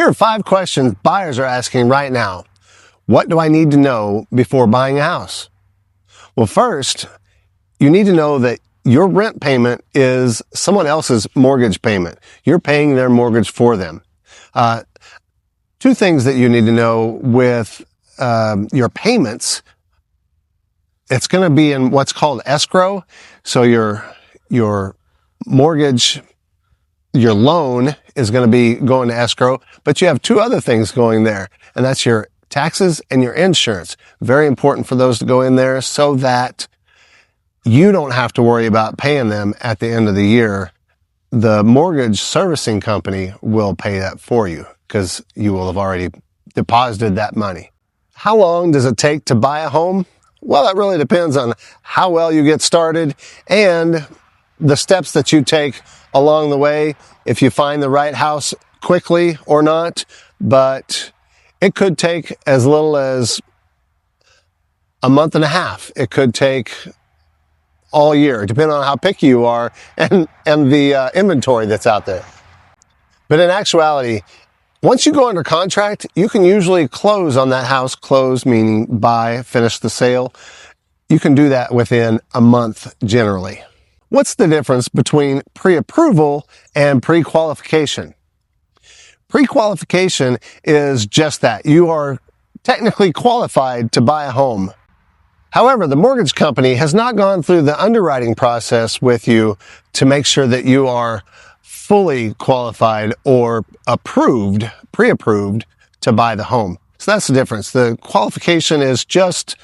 Here are 5 questions buyers are asking right now. What do I need to know before buying a house? Well, first, you need to know that your rent payment is someone else's mortgage payment. You're paying their mortgage for them. 2 things that you need to know with your payments. It's going to be in what's called escrow. So your mortgage, your loan is going to be going to escrow, but you have 2 other things going there, and that's your taxes and your insurance. Very important for those to go in there so that you don't have to worry about paying them at the end of the year. The mortgage servicing company will pay that for you because you will have already deposited that money. How long does it take to buy a home? Well, that really depends on how well you get started and the steps that you take along the way, if you find the right house quickly or not. But it could take as little as a month and a half. It could take all year, depending on how picky you are and the inventory that's out there. But in actuality, once you go under contract, you can usually close on that house. Close meaning buy, finish the sale. You can do that within a month generally. What's the difference between pre-approval and pre-qualification? Pre-qualification is just that. You are technically qualified to buy a home. However, the mortgage company has not gone through the underwriting process with you to make sure that you are fully qualified or approved, pre-approved to buy the home. So that's the difference. The qualification is just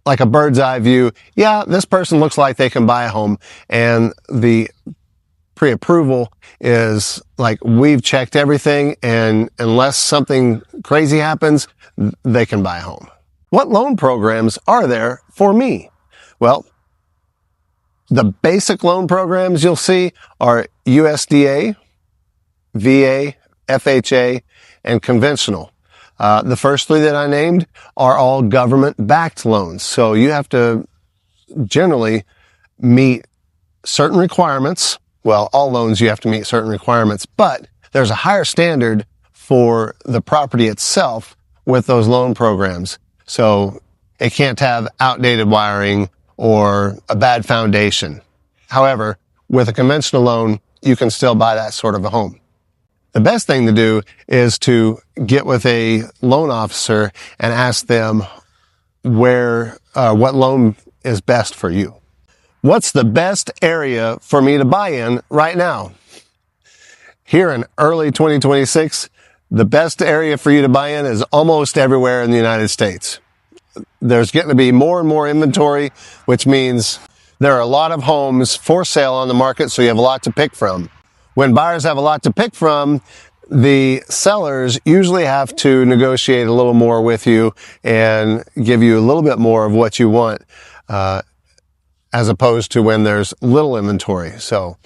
like a bird's eye view. Yeah, this person looks like they can buy a home. And the pre-approval is like, we've checked everything, and unless something crazy happens, they can buy a home. What loan programs are there for me? Well, the basic loan programs you'll see are USDA, VA, FHA, and conventional. The first 3 that I named are all government-backed loans. So you have to generally meet certain requirements. Well, all loans you have to meet certain requirements, but there's a higher standard for the property itself with those loan programs. So it can't have outdated wiring or a bad foundation. However, with a conventional loan, you can still buy that sort of a home. The best thing to do is to get with a loan officer and ask them what loan is best for you. What's the best area for me to buy in right now? Here in early 2026, the best area for you to buy in is almost everywhere in the United States. There's getting to be more and more inventory, which means there are a lot of homes for sale on the market, so you have a lot to pick from. When buyers have a lot to pick from, the sellers usually have to negotiate a little more with you and give you a little bit more of what you want, as opposed to when there's little inventory. So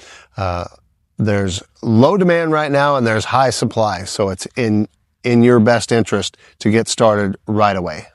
there's low demand right now and there's high supply. So it's in your best interest to get started right away.